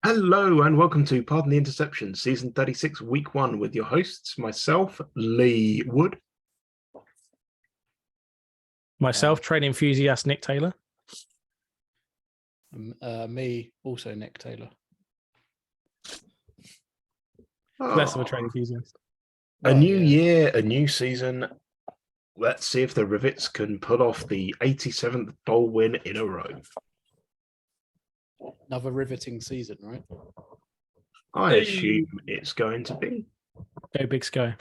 Hello and welcome to Pardon the Interception, Season 36, Week 1, with your hosts, myself, Lee Wood. Myself, trade enthusiast Nick Taylor. Me, also Nick Taylor. Less of a trade enthusiast. A new year, a new season. Let's see if the Rivets can pull off the 87th bowl win in a row. Another riveting season, right? I assume it's going to be. Go Big Sky.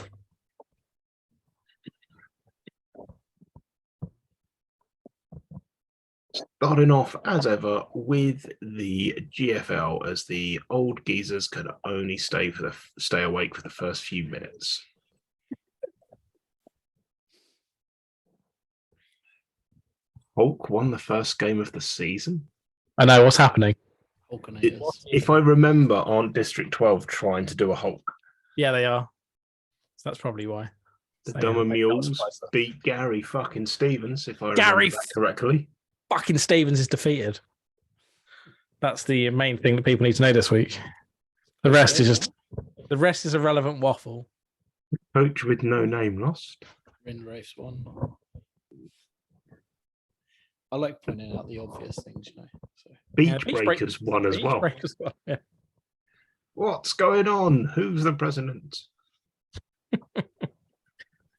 Starting off, as ever, with the GFL, as the old geezers can only stay awake for the first few minutes. Hulk won the first game of the season. I know what's happening. If I remember, aren't District 12 trying to do a Hulk? Yeah, they are. So that's probably why. The Dumber Mules beat Gary fucking Stevens, if I Gary remember that correctly. Fucking Stevens is defeated. That's the main thing that people need to know this week. The rest is irrelevant waffle. Coach with no name lost. Rin Race won. I like pointing out the obvious things, you know. So. Beach Breakers won as well. Yeah. What's going on? Who's the president?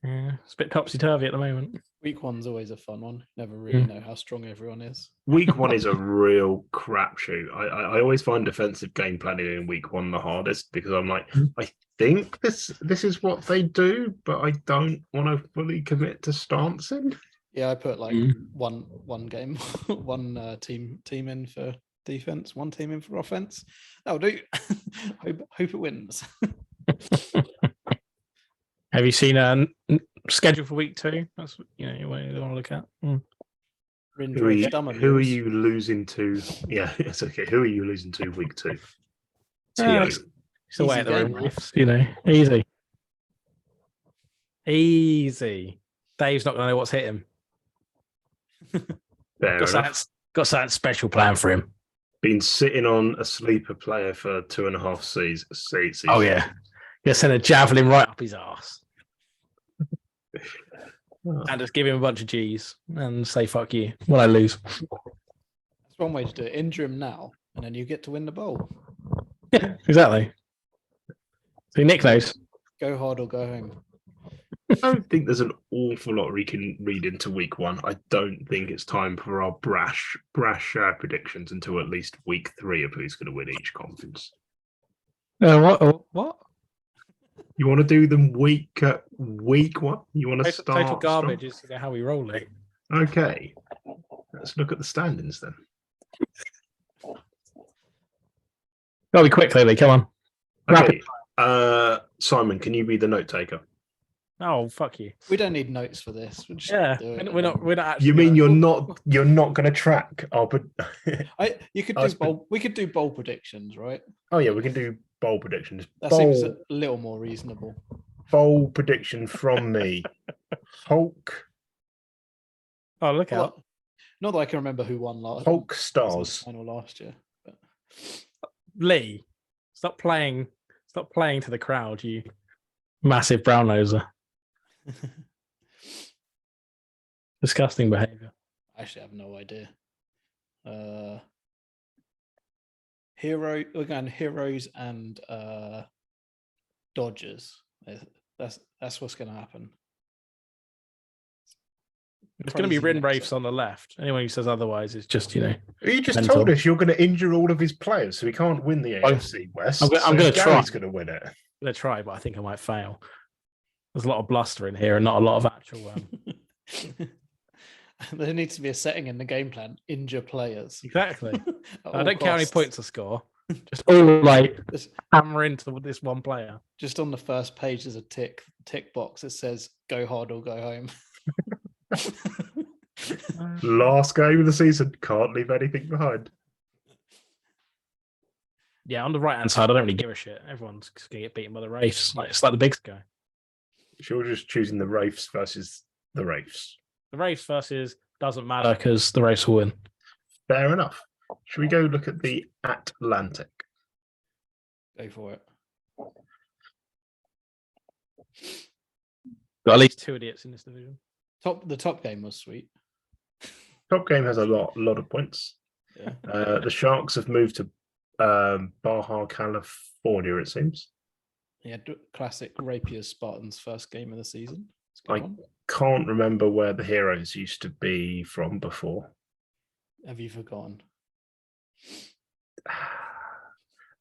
Yeah, it's a bit topsy-turvy at the moment. Week one's always a fun one. Never really know how strong everyone is. Week one is a real crapshoot. I always find defensive game planning in week one the hardest because I'm like, I think this is what they do, but I don't want to fully commit to stancing. Yeah, I put like one game, one team in for defense, one team in for offense. That'll do. hope it wins. Have you seen a schedule for week 2? That's what you want to look at. Who are you losing to? Yeah, it's okay. Who are you losing to week 2? It's away at the Rim. Easy. Dave's not going to know what's hit him. Got something special planned for him. Been sitting on a sleeper player for 2.5 seasons. Oh yeah, you send a javelin right up his ass, and just give him a bunch of G's and say "fuck you" when I lose. That's one way to do it. Injure him now, and then you get to win the bowl. Yeah, exactly. So Nick knows. Go hard or go home. I don't think there's an awful lot we can read into week 1. I don't think it's time for our brash predictions until at least week 3 of who's going to win each conference. What? You want to do them week 1? You want to start total garbage is how we roll it. Okay, let's look at the standings then. Gotta be quick, Lily. Come on. Okay, Simon, can you be the note taker? Oh, fuck you. We don't need notes for this. We're not actually. You mean you're not going to track our? We could do bowl predictions, right? Oh yeah, we can do bowl predictions. That seems a little more reasonable. Bowl prediction from me. Hulk. Oh, look out! Not that I can remember who won last. Hulk stars. Final last year. But... Lee, stop playing to the crowd, you massive brown noser. Disgusting behavior. I actually have no idea. Heroes and Dodgers. That's what's going to happen. It's going to be Rin Wraiths on the left. Anyone who says otherwise is just, You just mental. told us you're going to injure all of his players, so he can't win the AFC West. I'm going to try. He's going to win it. I'm going to try, but I think I might fail. There's a lot of bluster in here and not a lot of actual. There needs to be a setting in the game plan. Injure players. Exactly. I don't care how many points to score. Just all hammer into this one player. Just on the first page, there's a tick box that says "Go hard or go home." Last game of the season, can't leave anything behind. Yeah, on the right hand side, I don't really give a shit. Everyone's gonna get beaten by the Wraiths. It's like the big guy. You're just choosing the Wraiths versus the Wraiths. The Wraiths versus doesn't matter because the Wraiths will win. Fair enough. Should we go look at the Atlantic? Go for it. Got at least 2 idiots in this division. The top game was sweet. Top game has a lot of points. Yeah. The Sharks have moved to Baja California, it seems. Yeah, classic Rapier Spartans first game of the season. I can't remember where the Heroes used to be from before. Have you forgotten?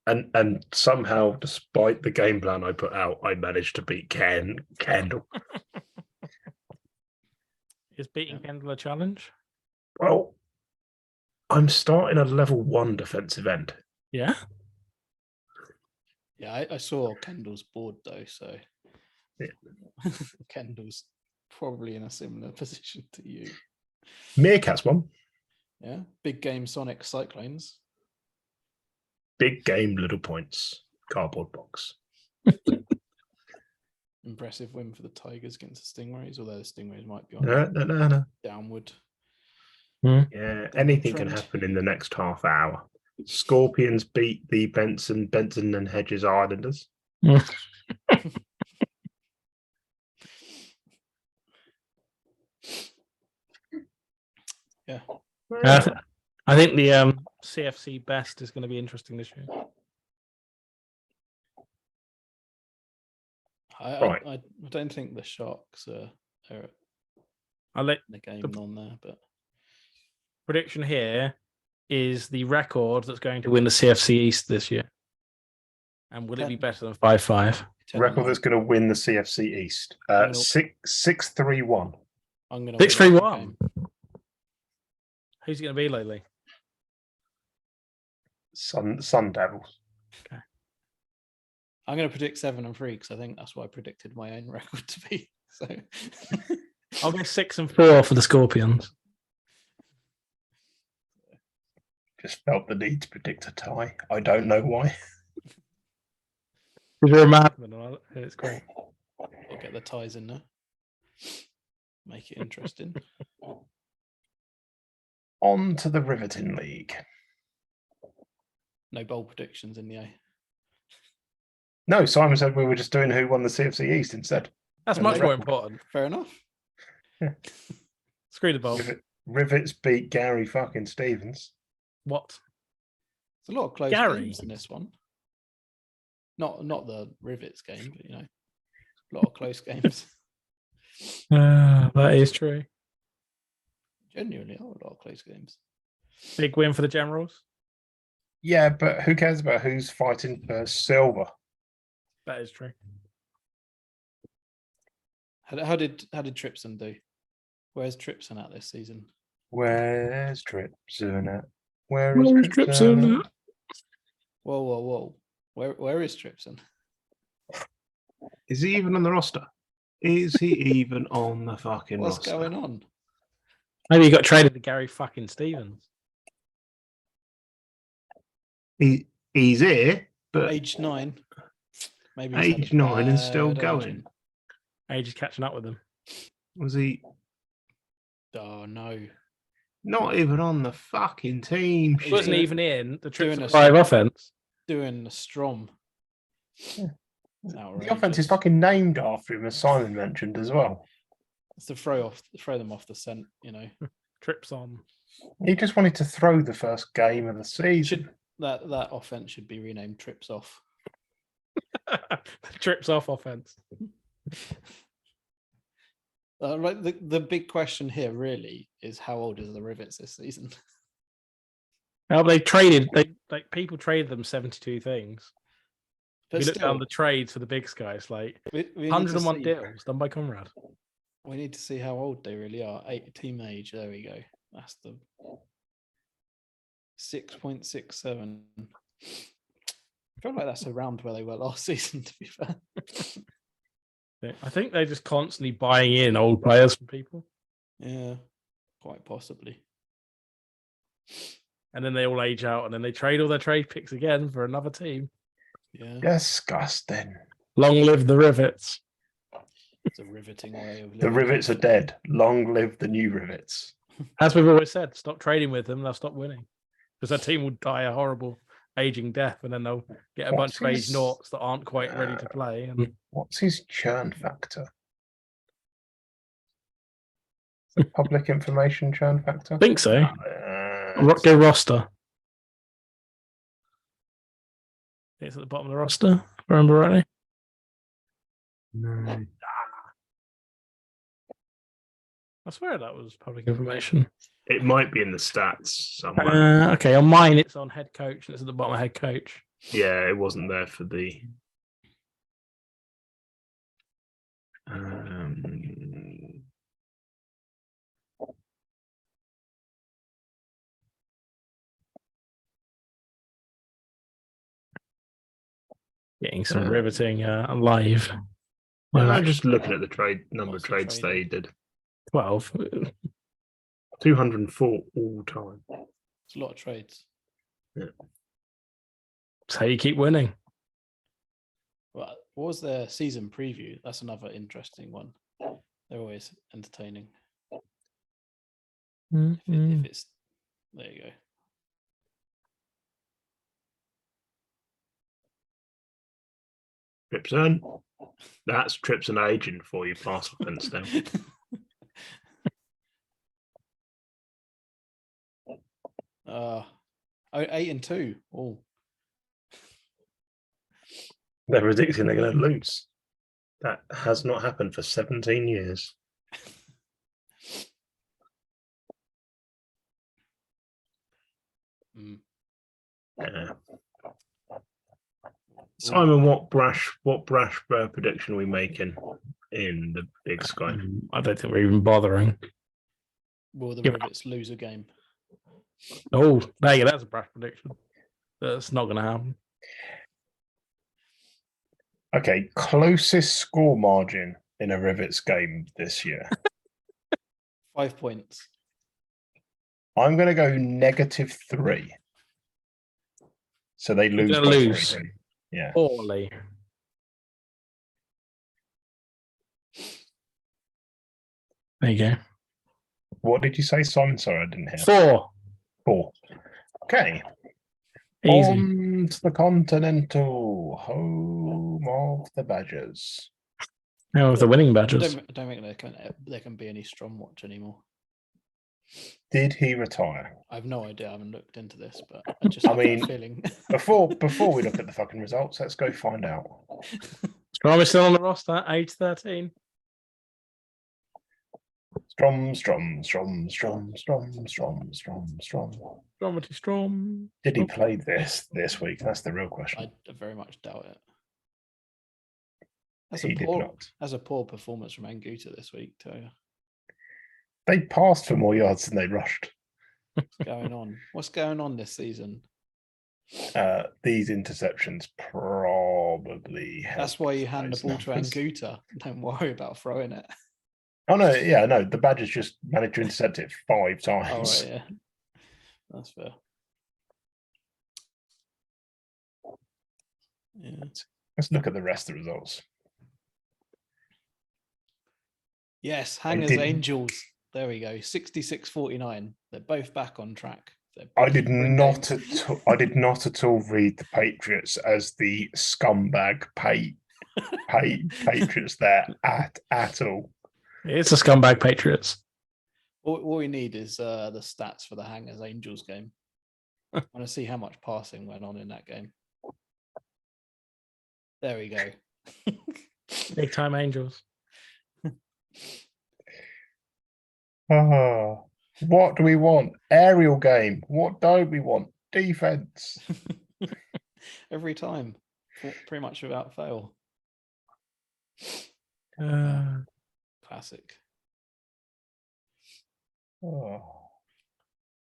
And somehow, despite the game plan I put out, I managed to beat Kendall. Is beating Kendall a challenge? Well, I'm starting a level 1 defensive end. Yeah. Yeah, I saw Kendall's board though, so Yeah. Kendall's probably in a similar position to you. Meerkat's one. Yeah, big game Sonic Cyclones. Big game, little points. Cardboard box. Impressive win for the Tigers against the Stingrays, although the Stingrays might be on No. downward. Yeah, anything can trend. happen in the next half hour. Scorpions beat the Benson and Hedges Islanders. Yeah. I think the CFC best is going to be interesting this year. I don't think the Sharks are I'll let in the game on there, but prediction here is the record that's going to win the CFC East this year. And will it be better than 5-5? Record that's going to win the CFC East. 6-3-1. I'm going to 6-3-1. Who's it going to be lately? Sun Devils. Okay. I'm going to predict 7-3 because I think that's what I predicted my own record to be. So I'll go 6-4 for the Scorpions. Just felt the need to predict a tie. I don't know why. You're a madman. It's great. I'll get the ties in there. Make it interesting. On to the Riveting League. No bold predictions in the A. No, Simon said we were just doing who won the CFC East instead. That's much more important. Fair enough. Yeah. Screw the ball. Rivets beat Gary fucking Stevens. What? There's a lot of close Gary. games in this one. Not the Rivets game, but a lot of close games. That is true. Genuinely, a lot of close games. Big win for the Generals. Yeah, but who cares about who's fighting for silver? That is true. How did Tripson do? Where's Tripson at this season? Where's Tripson at? Where's Tripson at? Whoa. Where is Tripson? Is he even on the roster? Is he even on the fucking What's roster? going on? Maybe he got traded to Gary fucking Stevens. He's here, but Age 9. Maybe age 9 and still going. Age is catching up with him. Was he Oh no. not even on the fucking team? He wasn't doing- even in the doing Tripson a 5 offense. Doing the Strom. Yeah. The offense is fucking named after him, as Simon mentioned as well. It's to throw them off the scent, Trips on. He just wanted to throw the first game of the season. That offense should be renamed Trips Off. Trips off offense. The big question here really is how old is the Rivets this season? Now they traded. People traded them 72 things. But We look still, down the trades for the big guys, like we need to 101 see- deals done by Conrad. We need to see how old they really are. Team age. There we go. That's the 6.67. I feel like that's around where they were last season. To be fair. I think they're just constantly buying in old players from people, Yeah, quite possibly. and then they all age out, and then they trade all their trade picks again for another team. Yeah, Disgusting. Long live the Rivets. it's a riveting way of living. The Rivets are dead. Long live the new Rivets. As we've always said, stop trading with them, they'll stop winning. Because that team will die a horrible aging death, and then they'll get a What's bunch of age his- noughts that aren't quite ready to play. And What's his churn factor? The public information churn factor? I think so. Uh, Go roster. It's at the bottom of the roster, if I remember rightly. no. I swear that was public information. It might be in the stats somewhere. Okay, on mine it's on head coach, and it's at the bottom of head coach. Yeah, it wasn't there for the. Getting some riveting live. I'm just looking at the trade number of What's the trades trade they did. 12. 204 all time. It's a lot of trades. That's how you keep winning. Well, what was their season preview? That's another interesting one. They're always entertaining. If it's there, you go. Trips earned. That's trips and agent for you, pass offense now. 8-2. Oh, They're predicting they're going to lose. That has not happened for 17 years. Yeah. Simon, what brash prediction are we making in the Big Sky? I don't think we're even bothering. will the Give it Rivets lose a game? Oh, there you go. That's a brash prediction. That's not going to happen. Okay, closest score margin in a Rivets game this year. 5 points. I'm going to go -3. So they lose. They're by gonna lose. 3. Yeah. Poorly. There you go. What did you say, Simon? Sorry, I didn't hear. 4. 4. Okay. Easy. On to the Continental, home of the Badgers. Now with the winning I badges. don't think there can be any Strom watch anymore. Did he retire? I have no idea. I haven't looked into this, but I just have mean, that feeling. Before we look at the fucking results, let's go find out. Strom is still on the roster, age 13. Strom. Stromity Strom. Did he play this week? That's the real question. I very much doubt it. He did not. That's a poor performance from Anguta this week, too. They passed for more yards than they rushed. What's going on? What's going on this season? These interceptions probably. That's why you hand the those ball to numbers. Anguta. Don't worry about throwing it. Oh no, yeah, no. The Badgers just managed to intercept it 5 Oh, times. right, yeah. That's fair. Yeah. Let's look at the rest of the results. Yes, Hangers didn't- Angels. There we go. 66-49. They're both back on track. I did not at all read the Patriots as the scumbag Patriots there at all. It's a scumbag Patriots. All we need is the stats for the Hangers Angels game. I want to see how much passing went on in that game. There we go. Big time Angels. What do we want? Aerial game. What don't we want? Defense. Every time, pretty much without fail. Classic. Oh.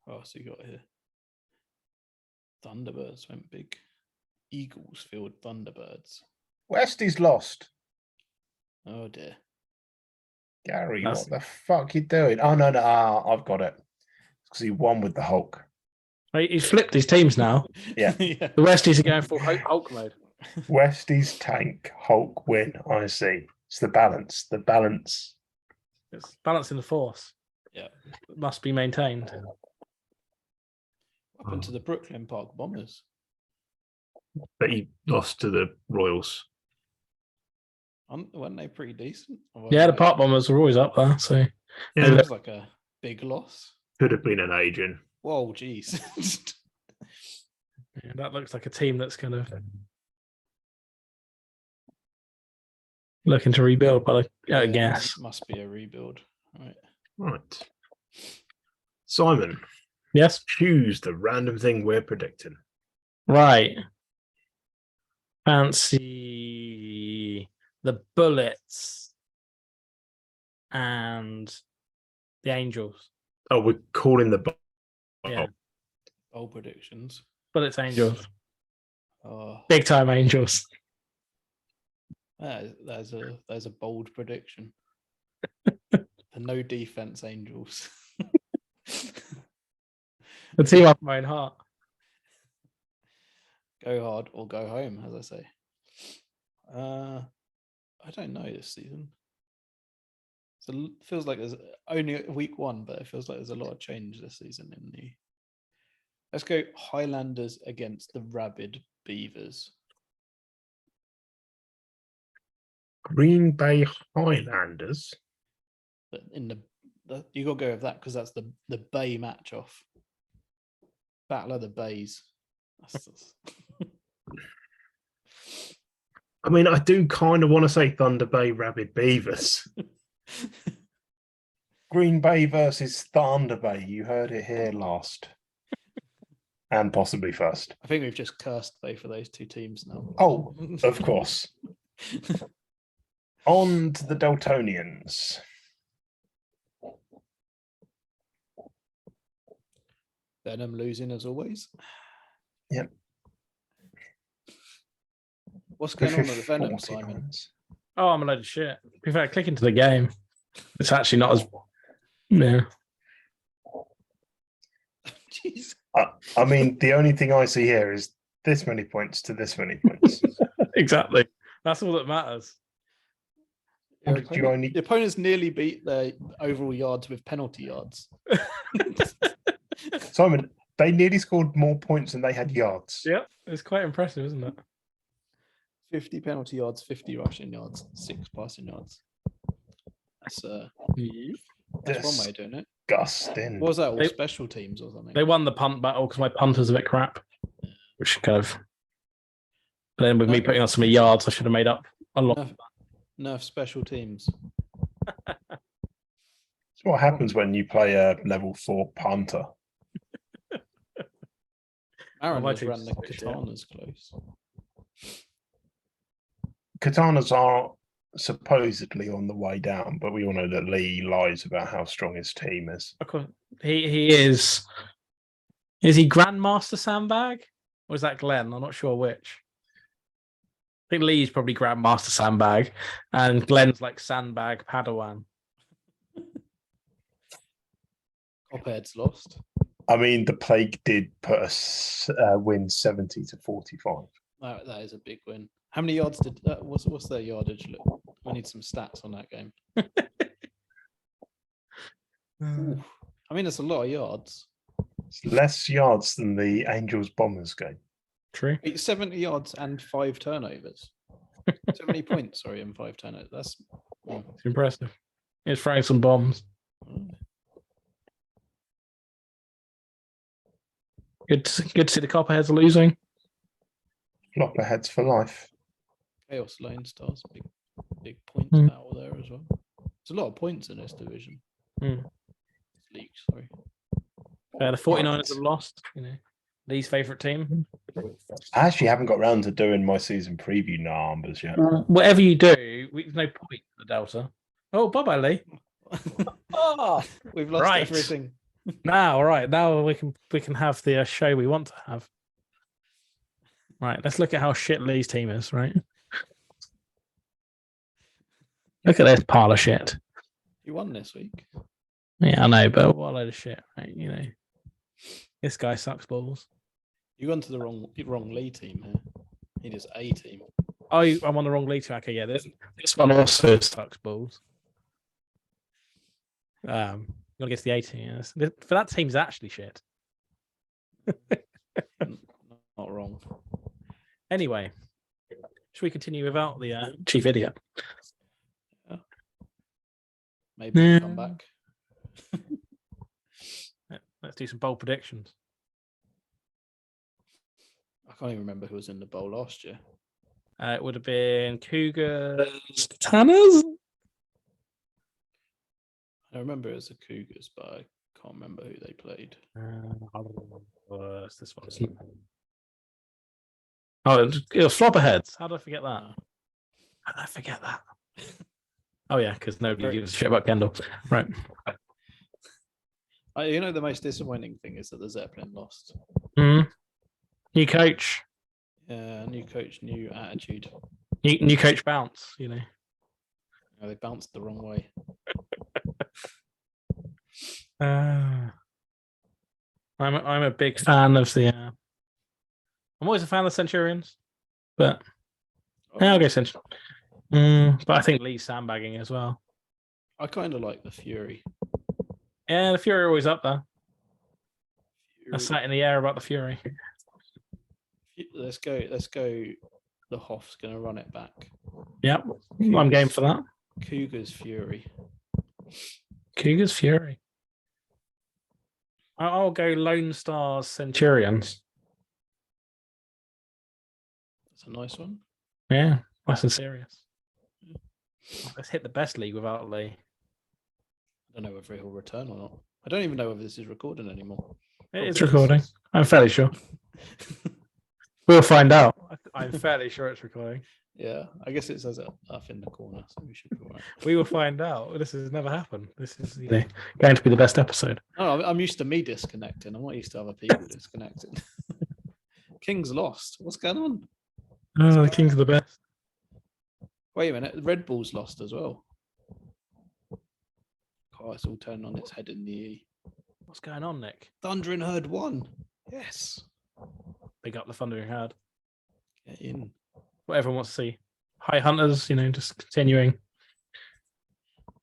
What else you got here? Thunderbirds went big. Eagles field Thunderbirds. Westie's lost. Oh dear. Gary, what the fuck you doing? Oh no, I've got it. Because he won with the Hulk. He's flipped his teams now. Yeah. Yeah. The Westies are going full Hulk mode. Westie's tank, Hulk win. I see. It's the balance. The balance. It's balancing the force. Yeah. It must be maintained. What happened to the Brooklyn Park Bombers? But he lost to the Royals. Weren't they pretty decent? Yeah, the Park Bombers were always up there. So it was like a big loss. Could have been an agent. Whoa, geez. yeah, that looks like a team that's kind of looking to rebuild, but I guess. Must be a rebuild. Right. Simon. Yes. Choose the random thing we're predicting. Right. Fancy the Bullets and the Angels. Oh, we're calling the Yeah. Bold predictions. Bullets, Angels. Oh, Big time Angels. There's a bold prediction. The no defense Angels. The team off my own heart. Go hard or go home, as I say. I don't know this season. So it feels like there's only week 1, but it feels like there's a lot of change this season in the. Let's go Highlanders against the Rabid Beavers. Green Bay Highlanders. But in the you got to go with that because that's the Bay match off. Battle of the Bays. I mean, I do kind of want to say Thunder Bay Rabid Beavers. Green Bay versus Thunder Bay. You heard it here last. And possibly first. I think we've just cursed both of those two teams now. Oh, of course. On to the Deltonians. Venom losing as always. Yep. What's going on with the Venom, Simon? Oh, I'm a load of shit. If I click into the game, it's actually not as. Yeah. Jeez. I mean, the only thing I see here is this many points to this many points. Exactly. That's all that matters. The opponents nearly beat their overall yards with penalty yards. Simon, they nearly scored more points than they had yards. Yep. It's quite impressive, isn't it? 50 penalty yards, 50 rushing yards, 6 passing yards. That's one way of doing it. Disgusting. What was that? All special teams or something? They won the punt battle because my punter's a bit crap. Which kind of. But then with me putting on some yards, I should have made up a lot. Nerf special teams. That's what happens when you play a level 4 punter. Mariners ran the Katanas close. Katanas are supposedly on the way down, but we all know that Lee lies about how strong his team is. Of course. He is. Is he Grandmaster Sandbag? Or is that Glenn? I'm not sure which. I think Lee's probably Grandmaster Sandbag, and Glenn's like Sandbag Padawan. Copperhead's lost. I mean, the plague did put us win 70-45. That is a big win. How many yards did what's their yardage look? We need some stats on that game. I mean, it's a lot of yards. It's less yards than the Angels Bombers game. True. 70 yards and 5 turnovers. 70 points, sorry, and 5 turnovers. That's It's impressive. He's throwing some bombs. Good to see the Copperheads losing. Lopperheads for life. Chaos Lone Stars, big points battle there as well. There's a lot of points in this division. League, sorry. The 49ers have lost. Lee's favourite team. I actually haven't got round to doing my season preview numbers yet. Whatever you do, there's no point for the Delta. Oh, bye-bye, Lee. We've lost everything. Now, all right. Now we can have the show we want to have. Right. Let's look at how shit Lee's team is. Right. Look at this pile of shit. You won this week. Yeah, I know, but what a load of shit, right? This guy sucks balls. You gone to the wrong Lee team here. He does A team. Oh, I'm on the wrong Lee team. Okay, yeah. This one also sucks balls. Gonna get to the 18. Yes. For that team's actually shit. Not wrong. Anyway, should we continue without the chief idiot? Maybe he'll come back. Let's do some bold predictions. I can't even remember who was in the bowl last year. It would have been Cougars, Tanners. I remember it was the Cougars, but I can't remember who they played. What's this one? Oh, it was Flopperheads. How did I forget that? How did I forget that? Oh yeah, because nobody gives a shit about Kendall. Right. The most disappointing thing is that the Zeppelin lost. New coach. Yeah, new coach, new attitude. New coach bounce, They bounced the wrong way. I'm a big fan of the. I'm always a fan of the Centurions, but I'll go Centurions. But I think Lee's sandbagging as well. I kind of like the Fury. Yeah, the Fury are always up there. Fury. I sat in the air about the Fury. Let's go. The Hoff's going to run it back. Yep, I'm game for that. Cougars Fury. Cougars Fury. I'll go Lone Stars Centurions. That's a nice one. Yeah, nice and serious. Let's hit the best league without Lee. I don't know whether he'll return or not. I don't even know whether this is recording anymore. It is recording. I'm fairly sure. We'll find out. I'm fairly sure it's recording. Yeah, I guess it says it up in the corner, so we should be all right. We will find out. This has never happened. This is going to be the best episode. No, I'm used to me disconnecting. I'm not used to other people disconnecting. Kings lost. What's going on? Oh, the Kings are the best. Wait a minute. Red Bull's lost as well. Oh, it's all turned on its head in the E. What's going on, Nick? Thundering Herd won. Yes. Big up the Thundering Herd. Get in. What everyone wants to see. High Hunters, just continuing.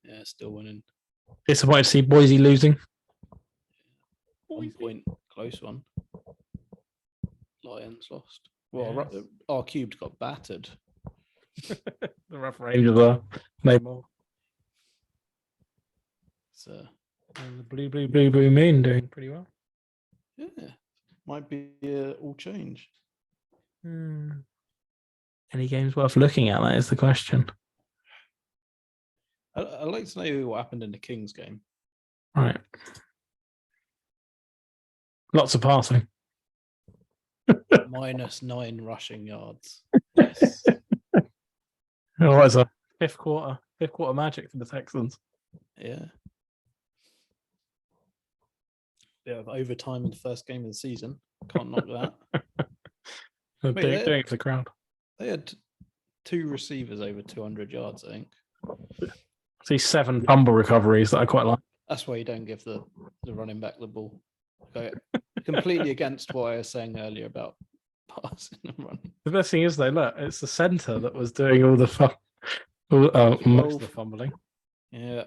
Yeah, still winning. Disappointed to see Boise losing. 1 point, close one. Lions lost. Well, our Cubed got battered. The Rough Rangers are no more. And the blue moon doing pretty well. Yeah, might be all change. Any games worth looking at? That is the question. I'd like to know what happened in the Kings game. Right. Lots of passing. -9 rushing yards. Yes. Oh, it's a fifth quarter magic for the Texans. Yeah. Yeah, overtime in the first game of the season. Can't knock that. Doing it for the crowd. They had 2 receivers over 200 yards, I think. I see 7 fumble recoveries that I quite like. That's why you don't give the running back the ball. Okay. Completely against what I was saying earlier about passing and running. The best thing is, though, look, it's the centre that was doing all the most of the fumbling. Yeah.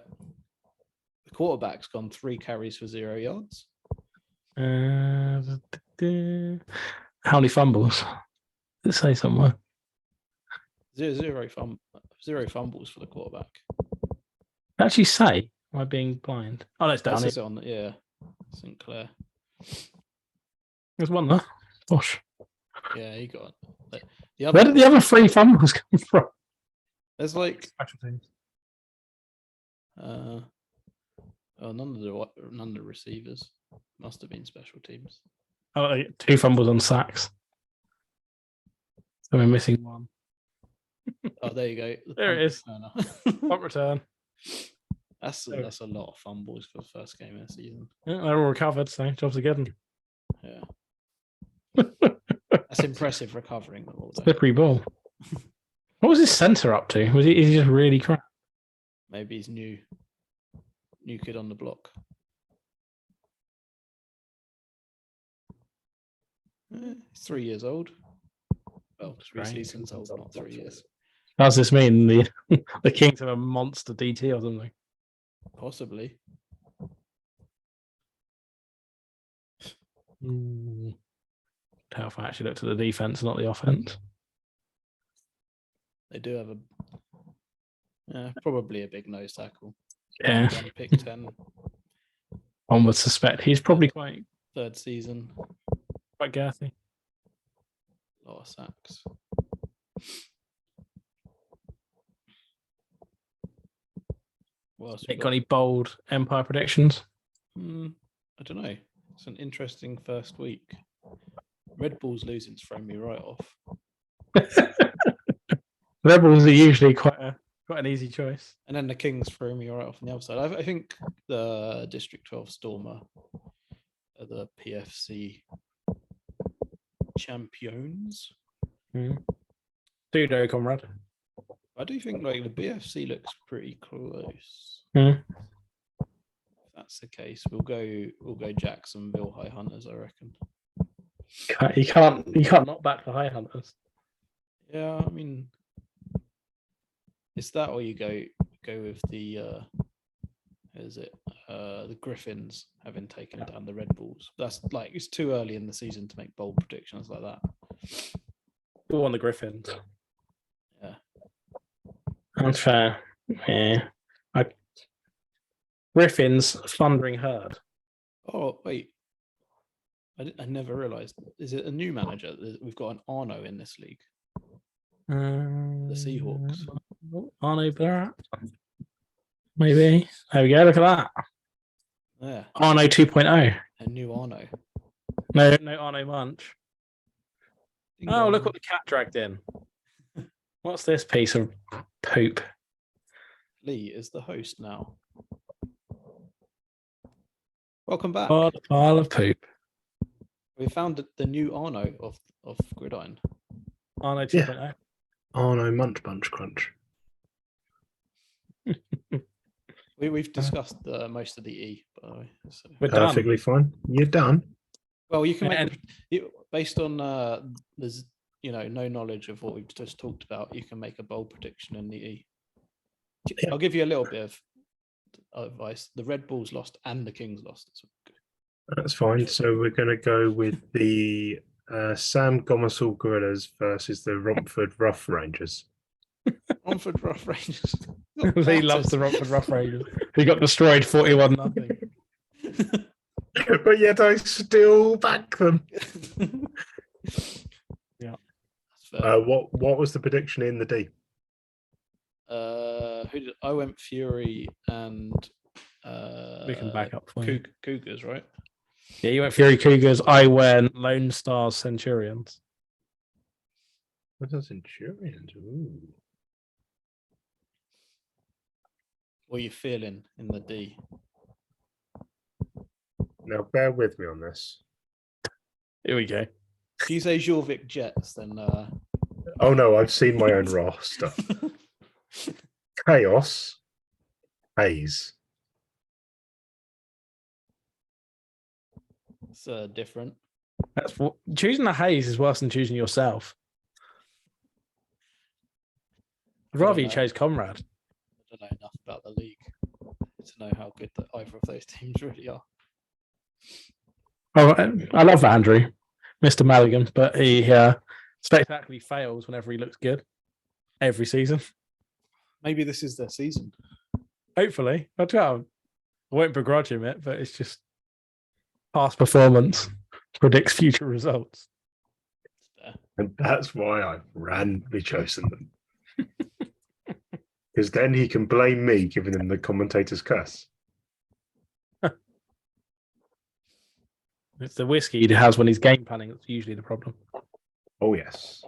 The quarterback's gone 3 carries for 0 yards. How many fumbles? Does it say somewhere? Zero fumbles for the quarterback. Actually, say, am I being blind? Oh, no, it's down here. On, yeah, Sinclair. There's one there. Gosh. Yeah, he got it. Where did the other 3 fumbles come from? There's like special teams. None of the receivers must have been special teams. Oh, 2 fumbles on sacks. So we're missing 1. Oh, there you go. There it is. Punt return. That's a lot of fumbles for the first game of the season. Yeah, they're all recovered, so jobs are good. Yeah. That's impressive recovering them all. Slippery ball. What was his centre up to? Is he just really crap? Maybe he's new kid on the block. He's 3 years old. Well, 3 seasons old, not 3 years. Does this mean the Kings have a monster DT or something? Possibly. How if I actually looked at the defense, not the offense. They do have probably a big nose tackle. Yeah, One pick 10, one would suspect he's probably quite third season, girthy. a lot of sacks. What else we Got any bold Empire predictions? I don't know. It's an interesting first week. Red Bull's losing's thrown me right off. Rebels are usually quite an easy choice. And then the Kings threw me right off on the other side. I think the District 12 Stormer are the PFC champions. Pseudo comrade. I do think like the BFC looks pretty close. Mm. If that's the case, we'll go Jacksonville High Hunters, I reckon. You can't knock back the High Hunters. Yeah, I mean, it's that or you go with the the Griffins having taken down the Red Bulls. That's like it's too early in the season to make bold predictions like that. Go on the Griffins. Yeah, That's fair. Yeah, Griffins Thundering Herd. Oh wait, I never realised. Is it a new manager? We've got an Arno in this league. The Seahawks. Arno Barat. Maybe. There we go. Look at that. Yeah, Arno 2.0. a new Arno. No Arno Munch. Ding Oh, dong. look what the cat dragged in. What's this piece of poop? Lee is the host now. Welcome back. What a pile of poop. We found the new Arno of Gridiron. Arno 2.0. Oh no, Munch Bunch Crunch. We've discussed most of the E, by the way. So. We're done. Perfectly fine. You're done. Well, you can make based on there's no knowledge of what we've just talked about. You can make a bold prediction in the E. I'll give you a little bit of advice. The Red Bulls lost and the Kings lost. That's fine. So we're going to go with the Sam Gomersall Gorillas versus the Romford Rough Rangers. Romford Rough Rangers. He loves the Romford Rough Rangers. He got destroyed 41-0. But yet I still back them. Yeah. What was the prediction in the D? I went Fury and We can back up for you. Cougars, right? Yeah, you went Fury Cougars. I went Lone Stars Centurions. What are Centurions? Ooh. What are you feeling in the D? Now bear with me on this. Here we go. If you say Jorvik Jets, then Oh no, I've seen my own roster. Chaos. Hayes. it's different. That's choosing the Hayes is worse than choosing yourself. I'd rather you chose Comrade. I don't know enough about the league to know how good either of those teams really are. Oh, I love Andrew, Mr. Madigan, but he spectacularly fails whenever he looks good every season. Maybe this is their season. Hopefully. I won't begrudge him it, but it's just past performance predicts future results. And that's why I've randomly chosen them. Because then he can blame me giving him the commentator's curse. It's the whiskey he has when he's game planning that's usually the problem. Oh, yes.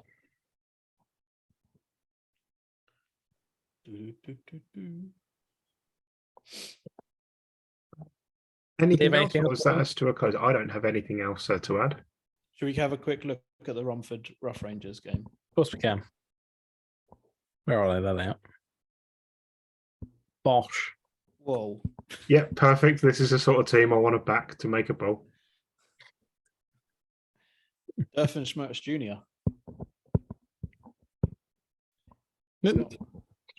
Anything else? Or was that us to a close? I don't have anything else to add. Should we have a quick look at the Romford Rough Rangers game? Of course we can. Where are they? They're out. Bosh. Whoa. Yeah, perfect. This is the sort of team I want to back to make a bowl. Durfin Schmertz Jr. Did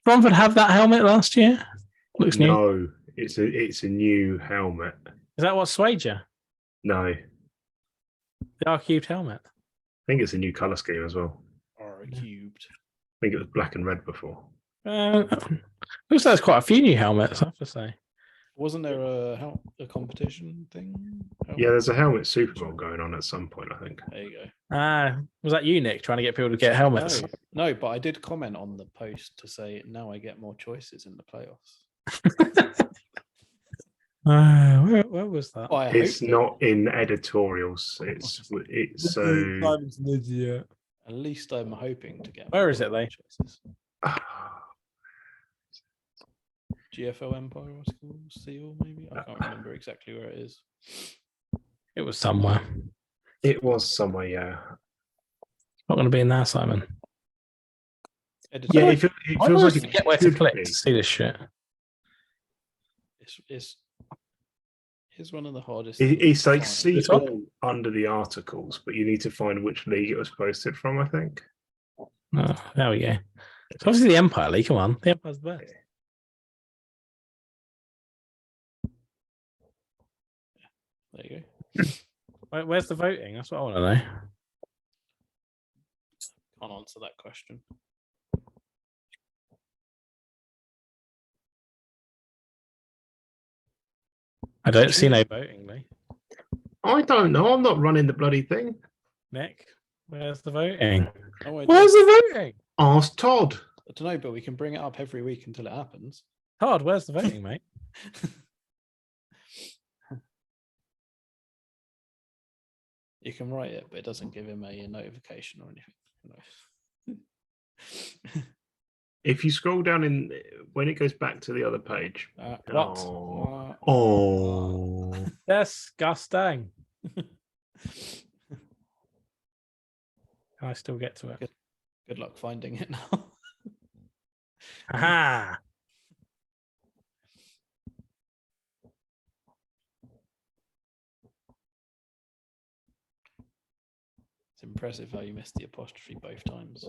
Romford have that helmet last year? Looks new. No, it's a new helmet. Is that what swayed you? No, The R-cubed helmet? I think it's a new colour scheme as well. R cubed. think it was black and red before. Looks like there's quite a few new helmets, I have to say. Wasn't there a competition thing? Yeah, there's a helmet Super Bowl going on at some point, I think. There you go. Was that you, Nick, trying to get people to get helmets? No, but I did comment on the post to say now I get more choices in the playoffs. Where was that? Oh, It's not in editorials. It's Simon's an idiot. At least I'm hoping to get. Where is it, though? Choices. GFL Empire School Seal, maybe? I can't remember exactly where it is. It was somewhere. It was somewhere, yeah. Not going to be in there, Simon. Yeah, it feels like it get where to click to see this shit. It's one of the hardest. It's like see all under the articles, but you need to find which league it was posted from, I think. Oh, there we go. It's obviously the Empire League. Come on. The Empire's the best. There you go. Where's the voting? That's what I want to know. Can't answer that question. I don't see no voting, though. I don't know. I'm not running the bloody thing. Nick, where's the voting? Oh, Where's the voting? Ask Todd. I don't know, but we can bring it up every week until it happens. Todd, where's the voting, mate? You can write it, but it doesn't give him a notification or anything. If you scroll down when it goes back to the other page. What? Oh. Disgusting. Can I still get to it? Good luck finding it now. Aha. It's impressive how you missed the apostrophe both times.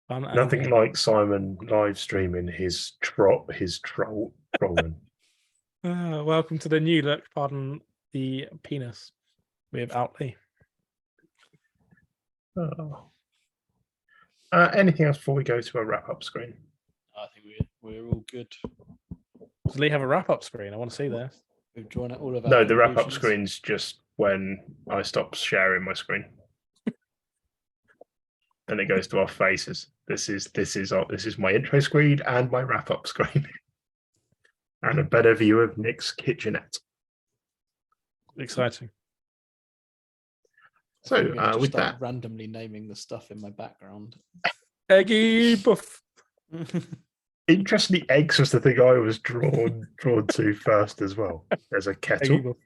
Nothing like Simon live streaming his trolling. Welcome to the new look. Pardon the penis with Outley. Anything else before we go to a wrap-up screen? I think we're all good. Does Lee have a wrap-up screen? I want to see this. We've drawn out all of our. No, the wrap-up screen's just when I stop sharing my screen. And it goes to our faces. This is my intro screen and my wrap-up screen. And a better view of Nick's kitchenette. Exciting. So with that, randomly naming the stuff in my background. Eggy buff. Interestingly, eggs was the thing I was drawn to first as well. There's a kettle,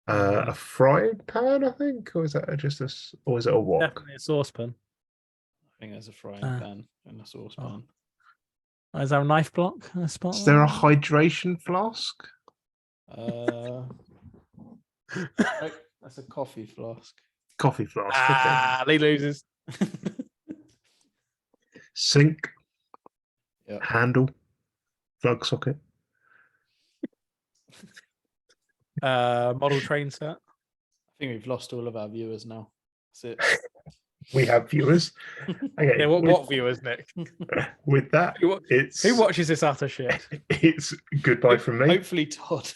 a frying pan, I think, or is that or is it a wok? Definitely a saucepan. I think there's a frying pan and a saucepan. Oh, is there a knife block? Is there a hydration flask? That's a coffee flask. Coffee flask. Lee loses. Sink. Yep. Handle. Plug socket. Model train set. I think we've lost all of our viewers now. That's it. We have viewers. Okay, yeah, what viewers, Nick? With that, who watches this utter shit? It's goodbye from me. Hopefully, Todd.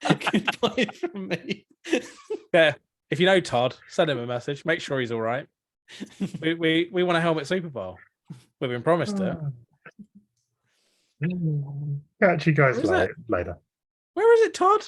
Goodbye from me. Yeah, if you know Todd, send him a message. Make sure he's all right. We want a helmet Super Bowl. We've been promised it. Catch you guys later. Where is it, Todd?